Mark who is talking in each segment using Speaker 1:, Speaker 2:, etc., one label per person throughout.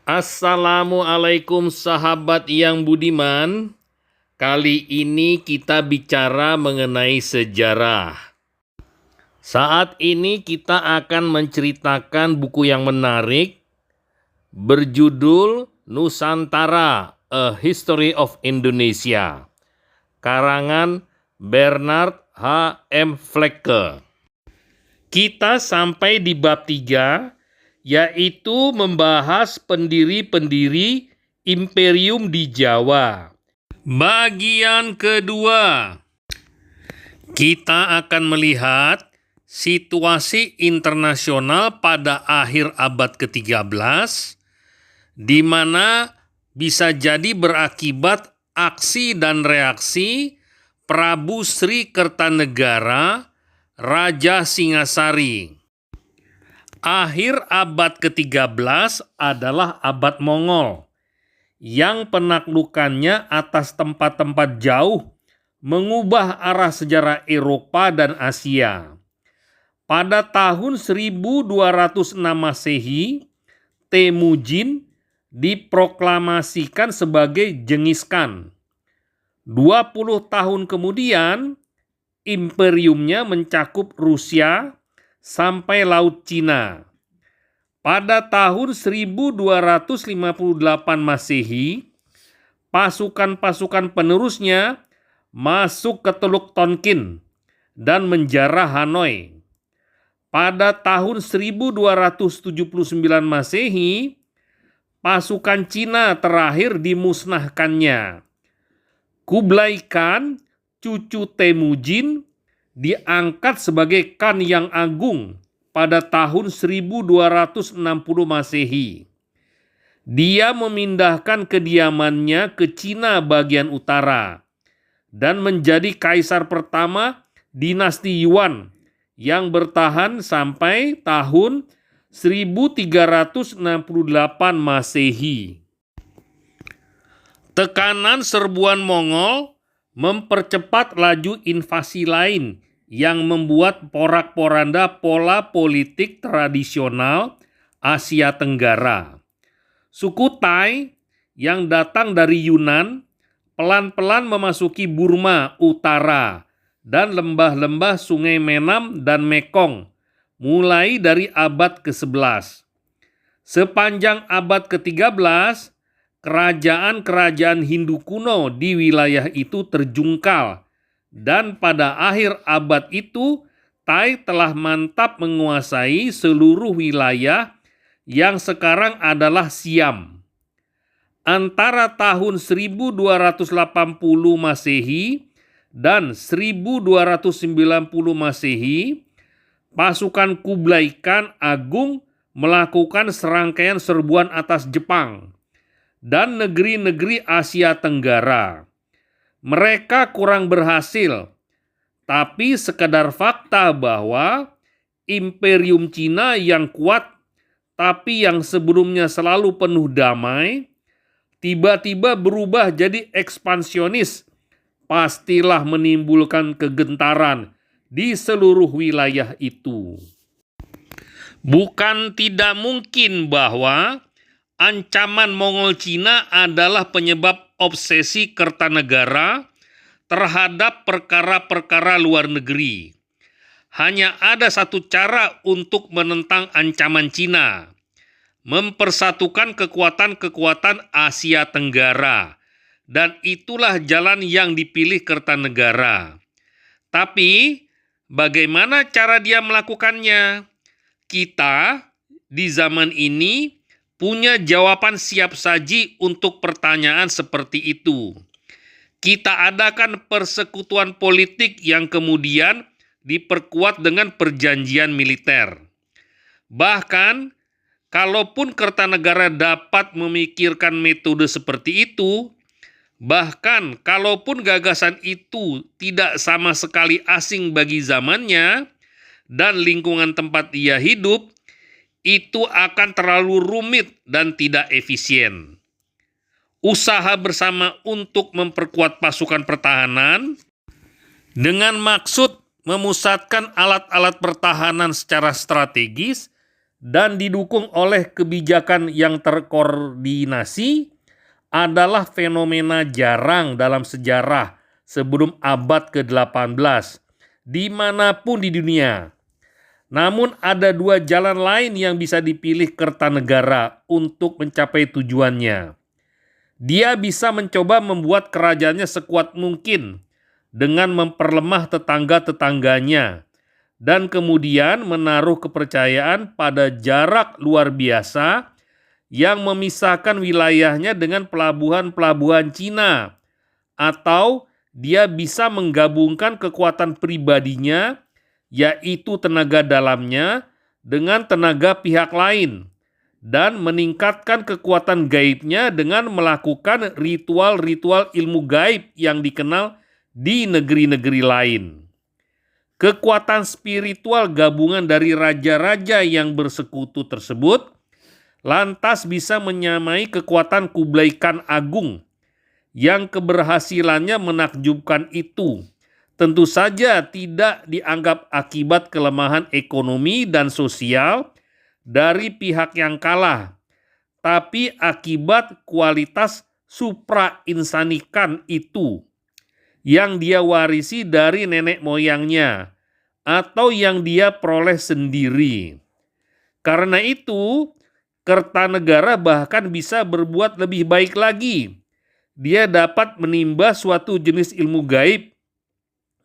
Speaker 1: Assalamualaikum sahabat yang budiman. Kali ini kita bicara mengenai sejarah. Saat ini kita akan menceritakan buku yang menarik berjudul Nusantara, A History of Indonesia, karangan Bernard H. M. Flekke. Kita sampai di bab 3, yaitu membahas pendiri-pendiri imperium di Jawa. Bagian kedua, kita akan melihat situasi internasional pada akhir abad ke-13, di mana bisa jadi berakibat aksi dan reaksi Prabu Sri Kertanegara, Raja Singasari. Akhir abad ke-13 adalah abad Mongol, yang penaklukannya atas tempat-tempat jauh mengubah arah sejarah Eropa dan Asia. Pada tahun 1206 Masehi, Temujin diproklamasikan sebagai Genghis Khan. 20 tahun kemudian, imperiumnya mencakup Rusia sampai Laut Cina. Pada tahun 1258 Masehi, pasukan-pasukan penerusnya masuk ke Teluk Tonkin dan menjarah Hanoi. Pada tahun 1279 Masehi, pasukan Cina terakhir dimusnahkannya. Kublai Khan, cucu Temujin, diangkat sebagai Khan yang agung pada tahun 1260 Masehi. Dia memindahkan kediamannya ke Cina bagian utara dan menjadi kaisar pertama dinasti Yuan yang bertahan sampai tahun 1368 Masehi. Tekanan serbuan Mongol mempercepat laju invasi lain yang membuat porak-poranda pola politik tradisional Asia Tenggara. Suku Tai yang datang dari Yunan pelan-pelan memasuki Burma Utara dan lembah-lembah Sungai Menam dan Mekong mulai dari abad ke-11. Sepanjang abad ke-13, kerajaan-kerajaan Hindu kuno di wilayah itu terjungkal, dan pada akhir abad itu Tai telah mantap menguasai seluruh wilayah yang sekarang adalah Siam. Antara tahun 1280 Masehi dan 1290 Masehi, pasukan Kublai Khan Agung melakukan serangkaian serbuan atas Jepang dan negeri-negeri Asia Tenggara. Mereka kurang berhasil, tapi sekadar fakta bahwa imperium Cina yang kuat tapi yang sebelumnya selalu penuh damai, tiba-tiba berubah jadi ekspansionis, pastilah menimbulkan kegentaran di seluruh wilayah itu. Bukan tidak mungkin bahwa ancaman Mongol Cina adalah penyebab obsesi Kertanegara terhadap perkara-perkara luar negeri. Hanya ada satu cara untuk menentang ancaman Cina: mempersatukan kekuatan-kekuatan Asia Tenggara, dan itulah jalan yang dipilih Kertanegara. Tapi bagaimana cara dia melakukannya? Kita di zaman ini punya jawaban siap saji untuk pertanyaan seperti itu. Kita adakan persekutuan politik yang kemudian diperkuat dengan perjanjian militer. Bahkan, kalaupun Kertanegara dapat memikirkan metode seperti itu, bahkan kalaupun gagasan itu tidak sama sekali asing bagi zamannya dan lingkungan tempat ia hidup, itu akan terlalu rumit dan tidak efisien. Usaha bersama untuk memperkuat pasukan pertahanan dengan maksud memusatkan alat-alat pertahanan secara strategis dan didukung oleh kebijakan yang terkoordinasi adalah fenomena jarang dalam sejarah sebelum abad ke-18 dimanapun di dunia. Namun ada dua jalan lain yang bisa dipilih Kertanegara untuk mencapai tujuannya. Dia bisa mencoba membuat kerajaannya sekuat mungkin dengan memperlemah tetangga-tetangganya dan kemudian menaruh kepercayaan pada jarak luar biasa yang memisahkan wilayahnya dengan pelabuhan-pelabuhan Cina, atau dia bisa menggabungkan kekuatan pribadinya, yaitu tenaga dalamnya, dengan tenaga pihak lain, dan meningkatkan kekuatan gaibnya dengan melakukan ritual-ritual ilmu gaib yang dikenal di negeri-negeri lain. Kekuatan spiritual gabungan dari raja-raja yang bersekutu tersebut lantas bisa menyamai kekuatan Kublai Khan Agung yang keberhasilannya menakjubkan itu. Tentu saja tidak dianggap akibat kelemahan ekonomi dan sosial dari pihak yang kalah, tapi akibat kualitas suprainsanikan itu yang dia warisi dari nenek moyangnya atau yang dia peroleh sendiri. Karena itu, Kertanegara bahkan bisa berbuat lebih baik lagi. Dia dapat menimba suatu jenis ilmu gaib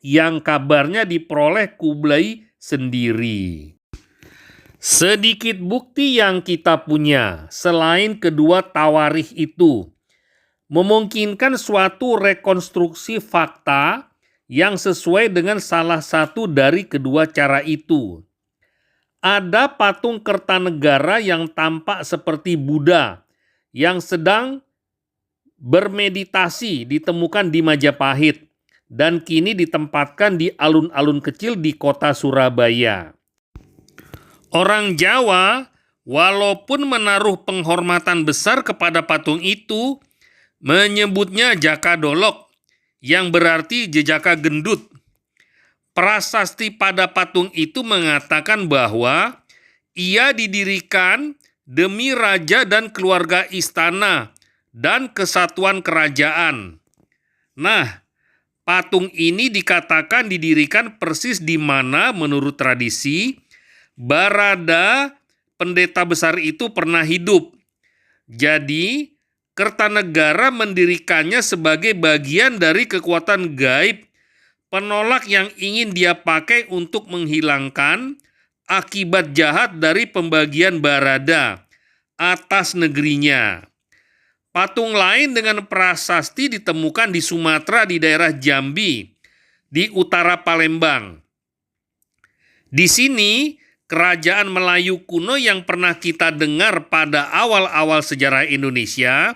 Speaker 1: yang kabarnya diperoleh Kublai sendiri. Sedikit bukti yang kita punya selain kedua tawarikh itu memungkinkan suatu rekonstruksi fakta yang sesuai dengan salah satu dari kedua cara itu. Ada patung Kertanegara yang tampak seperti Buddha yang sedang bermeditasi ditemukan di Majapahit dan kini ditempatkan di alun-alun kecil di kota Surabaya. Orang Jawa walaupun menaruh penghormatan besar kepada patung itu menyebutnya Jaka Dolok yang berarti jejaka gendut. Prasasti pada patung itu mengatakan bahwa ia didirikan demi raja dan keluarga istana dan kesatuan kerajaan. Nah, patung ini dikatakan didirikan persis di mana menurut tradisi Barada pendeta besar itu pernah hidup. Jadi, Kertanegara mendirikannya sebagai bagian dari kekuatan gaib penolak yang ingin dia pakai untuk menghilangkan akibat jahat dari pembagian Barada atas negerinya. Patung lain dengan prasasti ditemukan di Sumatera di daerah Jambi, di utara Palembang. Di sini, kerajaan Melayu kuno yang pernah kita dengar pada awal-awal sejarah Indonesia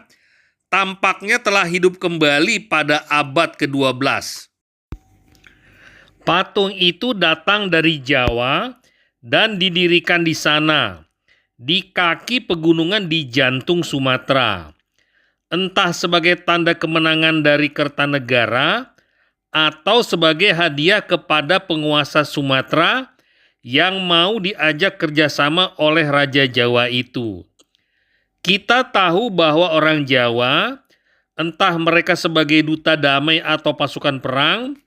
Speaker 1: tampaknya telah hidup kembali pada abad ke-12. Patung itu datang dari Jawa dan didirikan di sana, di kaki pegunungan di jantung Sumatera. Entah sebagai tanda kemenangan dari Kertanegara atau sebagai hadiah kepada penguasa Sumatera yang mau diajak kerjasama oleh Raja Jawa itu. Kita tahu bahwa orang Jawa, entah mereka sebagai duta damai atau pasukan perang,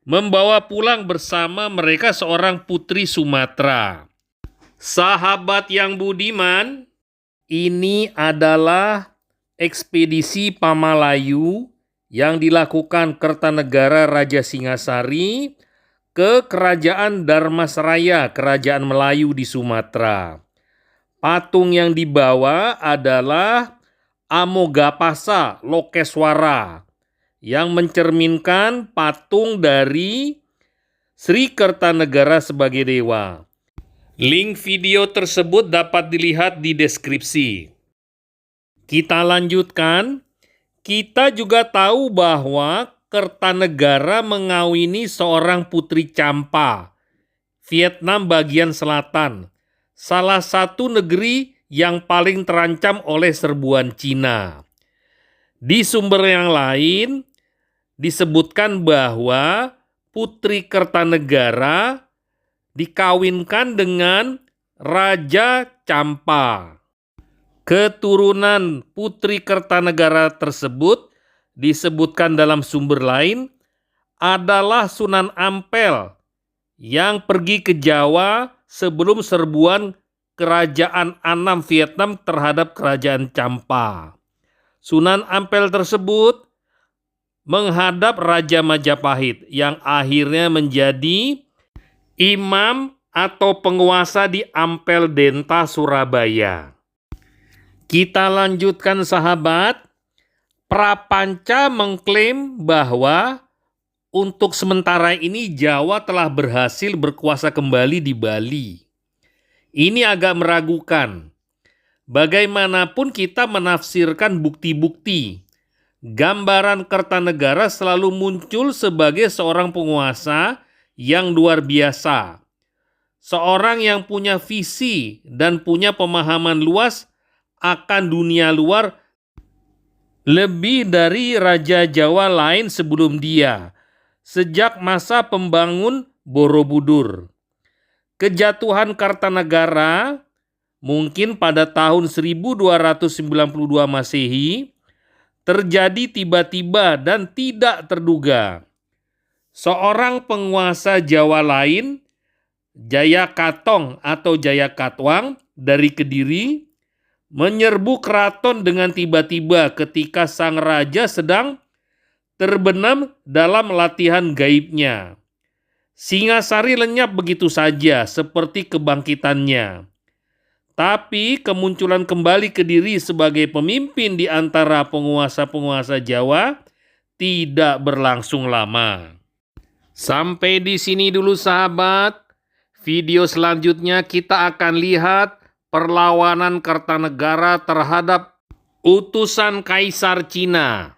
Speaker 1: membawa pulang bersama mereka seorang putri Sumatera. Sahabat yang budiman, ini adalah ekspedisi Pamalayu yang dilakukan Kertanegara Raja Singasari ke Kerajaan Dharmasraya, Kerajaan Melayu di Sumatera. Patung yang dibawa adalah Amogapasa Lokeswara yang mencerminkan patung dari Sri Kertanegara sebagai dewa. Link video tersebut dapat dilihat di deskripsi. Kita lanjutkan. Kita juga tahu bahwa Kertanegara mengawini seorang putri Champa, Vietnam bagian selatan, salah satu negeri yang paling terancam oleh serbuan Cina. Di sumber yang lain disebutkan bahwa putri Kertanegara dikawinkan dengan Raja Campa. Keturunan Putri Kertanegara tersebut disebutkan dalam sumber lain adalah Sunan Ampel yang pergi ke Jawa sebelum serbuan Kerajaan Annam Vietnam terhadap Kerajaan Campa. Sunan Ampel tersebut menghadap Raja Majapahit yang akhirnya menjadi imam atau penguasa di Ampel Denta, Surabaya. Kita lanjutkan sahabat. Prapanca mengklaim bahwa untuk sementara ini Jawa telah berhasil berkuasa kembali di Bali. Ini agak meragukan. Bagaimanapun kita menafsirkan bukti-bukti, gambaran Kertanegara selalu muncul sebagai seorang penguasa yang luar biasa. Seorang yang punya visi dan punya pemahaman luas akan dunia luar lebih dari raja Jawa lain sebelum dia, sejak masa pembangun Borobudur. Kejatuhan Kartanegara mungkin pada tahun 1292 Masehi terjadi tiba-tiba dan tidak terduga. Seorang penguasa Jawa lain, Jayakatong atau Jayakatwang dari Kediri, menyerbu keraton dengan tiba-tiba ketika sang raja sedang terbenam dalam latihan gaibnya. Singasari lenyap begitu saja seperti kebangkitannya. Tapi kemunculan kembali Kediri sebagai pemimpin di antara penguasa-penguasa Jawa tidak berlangsung lama. Sampai di sini dulu sahabat. Video selanjutnya kita akan lihat perlawanan Kertanegara terhadap utusan Kaisar Cina.